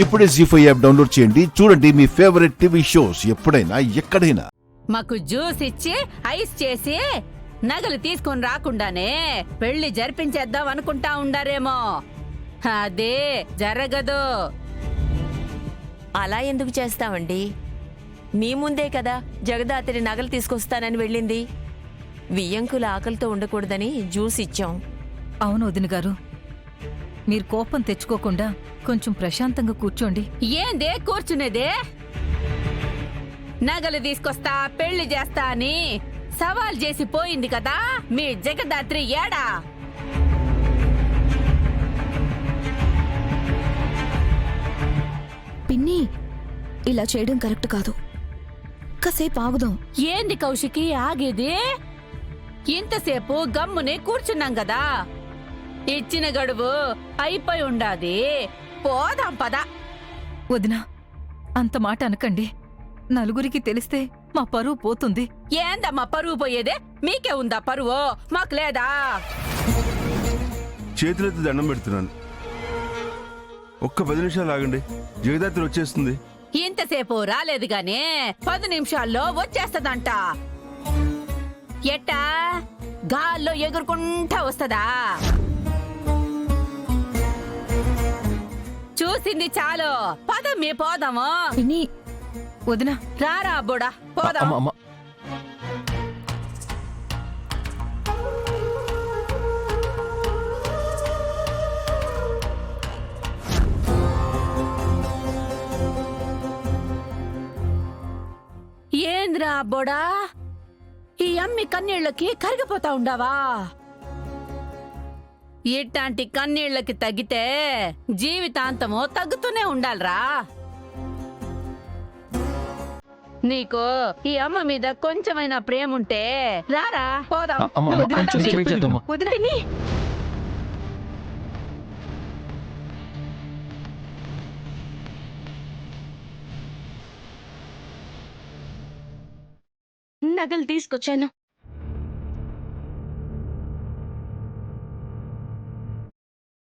ఇప్పుడే జీ5 app download చేయండి. చూడండి మీ ఫేవరెట్ టీవీ షోస్ ఎప్పుడైనా ఎక్కడైనా. మాకు జ్యూస్ ఇచ్చి ఐస్ చేసి నగలు తీసుకొని రాకుండానే పెళ్లి జరిపించేద్దాం అనుకుంటా ఉండారేమో. అదే జరగదు. అలా ఎందుకు చేస్తామండి? మీ ముందే కదా జగదాత్రి నగలు తీసుకొస్తానని వెళ్ళింది. వియ్యంకుల ఆకలితో ఉండకూడదని జ్యూస్ ఇచ్చాం. అవును వదిన గారు, మీరు కోపం తెచ్చుకోకుండా కొంచెం ప్రశాంతంగా కూర్చోండి. ఏందే కూర్చునేదే? నగలు తీసుకొస్తా పెళ్లి చేస్తా అని సవాల్ చేసి పోయింది కదా మీ జగదాత్రి. ఏడా పిన్ని, ఇలా చేయడం కరెక్ట్ కాదు. కాసేపు ఆగుదాం. ఏంది కౌశికి ఆగేది? ఇంతసేపు గమ్మునే కూర్చున్నాం కదా. ఇచ్చిన గడువు అయిపోయి ఉండాది. పోదాం పద. వదినా, అంత మాట అనకండి. నలుగురికి తెలిస్తే మా పరువు పోతుంది. ఏందమ్మా పరువు పోయేదే? మీకే ఉందా పరువు? మాకు లేదా? చేతులెత్తి దండం పెడుతున్నాను. ఒక్క 10 నిమిషాలు ఆగండి, జగదాత్రి వచ్చేస్తుంది. ఇంతసేపు రాలేదు గాని 10 నిమిషాల్లో వచ్చేస్తదంట. ఎట్టా గాల్లో ఎగురుకుంటా వస్తదా? చూసింది చాలు. పదమ్మి పోదాము. పిన్ని, వదినా, రారా బుడా పోదాం. ఏంద్రా బోడా, ఈ అమ్మి కన్నీళ్లకి కరిగిపోతా ఉండావా? ఇట్లాంటి కన్నీళ్లకి తగ్గితే జీవితాంతము తగ్గుతూనే ఉండాలరా. నీకు ఈ అమ్మ మీద కొంచెమైనా ప్రేమ ఉంటే రారా పోదాం. పిన్ని, నగలు తీసుకొచ్చాను.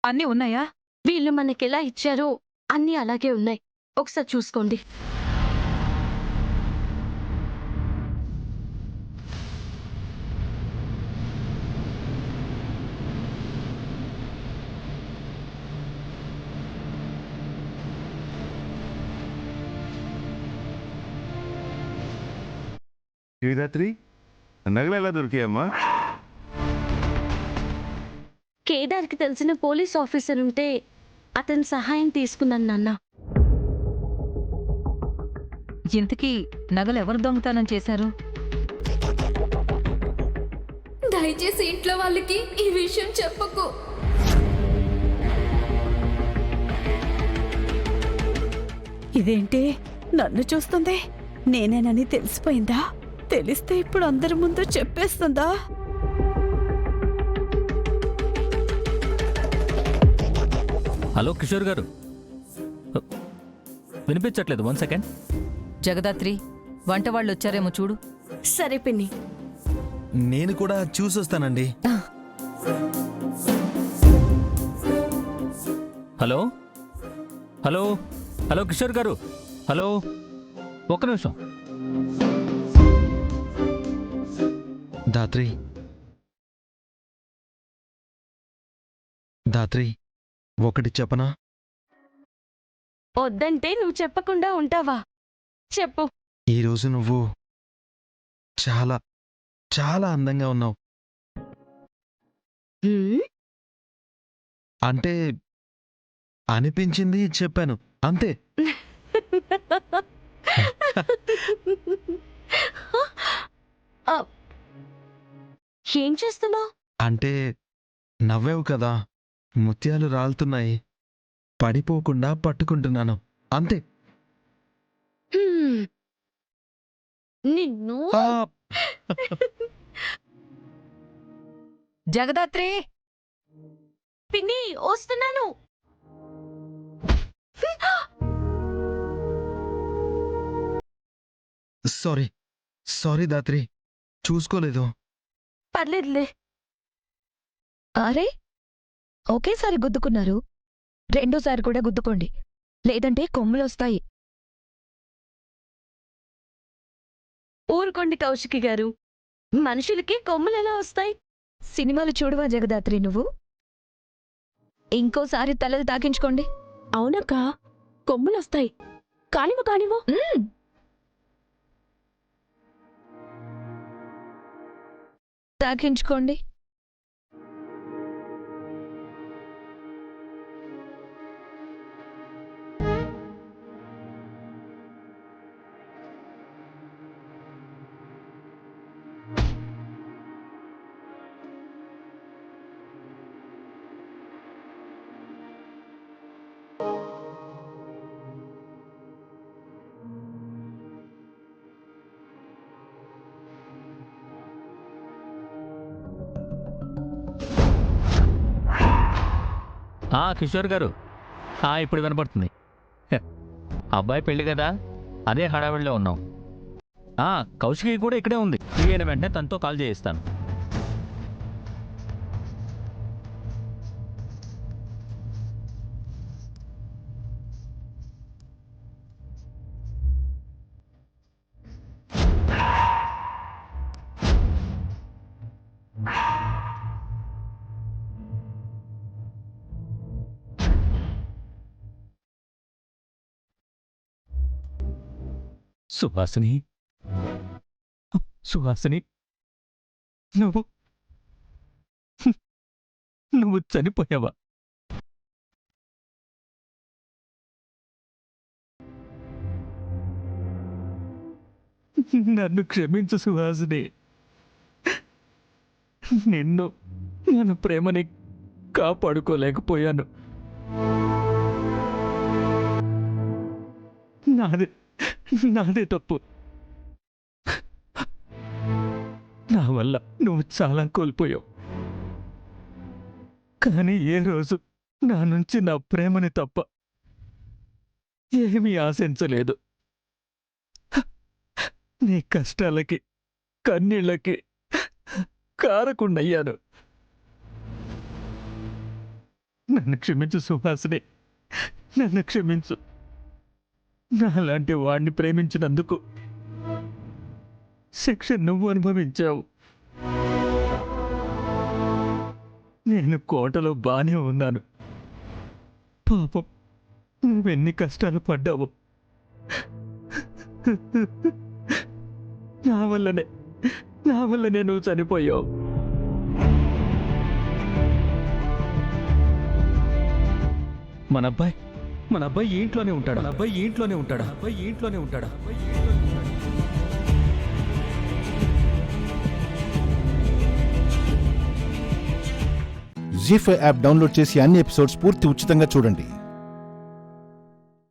అన్నీ ఉన్నాయా? వీళ్ళు మనకెలా ఇచ్చారో అన్నీ అలాగే ఉన్నాయి. ఒకసారి చూసుకోండి. జగదాత్రి, నగలు ఎలా దొరికాయమ్మా? కేదార్కి తెలిసిన పోలీస్ ఆఫీసర్ ఉంటే అతని సహాయం తీసుకున్నాను నాన్న. ఇంతకీ నగలు ఎవరు దొంగతనం చేశారు? దయచేసి ఇంట్లో వాళ్ళకి ఈ విషయం చెప్పకు. ఇదేంటి నన్ను చూస్తుంది? నేనేనని తెలిసిపోయిందా? తెలిస్తే ఇప్పుడు అందరి ముందు చెప్పేస్తుందా? హలో కిషోర్ గారు, వినిపించట్లేదు. 1 సెకండ్. జగదాత్రి, వంట వాళ్ళు వచ్చారేమో చూడు. సరే పిన్ని. నేను కూడా చూసొస్తానండి. హలో హలో హలో కిషోర్ గారు, హలో, ఒక్క నిమిషం. దాత్రి, దాత్రి, ఒకటి చెప్పనా? వద్దంటే నువ్వు చెప్పకుండా ఉంటావా? చెప్పు. ఈరోజు నువ్వు చాలా చాలా అందంగా ఉన్నావు. హ్మ్? అంటే అనిపించింది చెప్పాను, అంతే. ఆ, ఏం చేస్తున్నావు? అంటే నవ్వావు కదా, ముత్యాలు రాలుతున్నాయి, పడిపోకుండా పట్టుకుంటున్నాను, అంతే. నిన్ను ఆ! జగదాత్రి, పిన్ని వస్తున్నాను. సారీ సారీ దాత్రి, చూసుకోలేదు. పర్లేదులే. అరే, ఒకేసారి గుద్దుకున్నారు, రెండోసారి కూడా గుద్దుకోండి. లేదంటే కొమ్ములొస్తాయి. ఊరుకోండి కౌశికి గారు, మనుషులకి కొమ్ములు ఎలా వస్తాయి? సినిమాలు చూడవా జగదాత్రి నువ్వు? ఇంకోసారి తలలు తాకించుకోండి. అవునక్క, కొమ్ములు వస్తాయి. కానివ్వు కానివ్వు. తాకించుకోండి. కిషోర్ గారు, ఇప్పుడు వినపడుతుంది. అబ్బాయి పెళ్లి కదా, అదే హడావిడిలో ఉన్నాం. కౌశికి కూడా ఇక్కడే ఉంది. ఫ్రీ అయిన వెంటనే తనతో కాల్ చేయిస్తాను. సుహాసిని, సుహాసిని, నువ్వు చనిపోయావా? నన్ను క్షమించు సుహాసిని. నేను ప్రేమని కాపాడుకోలేకపోయాను. నాదే తప్పు. నా వల్ల నువ్వు చాలా కోల్పోయావు. కానీ ఏ రోజు నా నుంచి నా ప్రేమని తప్ప ఏమీ ఆశించలేదు. నీ కష్టాలకి, కన్నీళ్ళకి కారకుండయ్యాను. నన్ను క్షమించు సుహాసిని, నన్ను క్షమించు. నాలాంటి వాడిని ప్రేమించినందుకు శిక్ష నువ్వు అనుభవించావు. నేను కోటలో బానే ఉన్నాను. పాపం, నువ్వెన్ని కష్టాలు పడ్డావు. నా వల్లనే నువ్వు చనిపోయావు. మన అబ్బాయి ఈ ఇంట్లోనే ఉంటాడా? జీ5 యాప్ డౌన్లోడ్ చేసి అన్ని ఎపిసోడ్స్ పూర్తి ఉచితంగా చూడండి.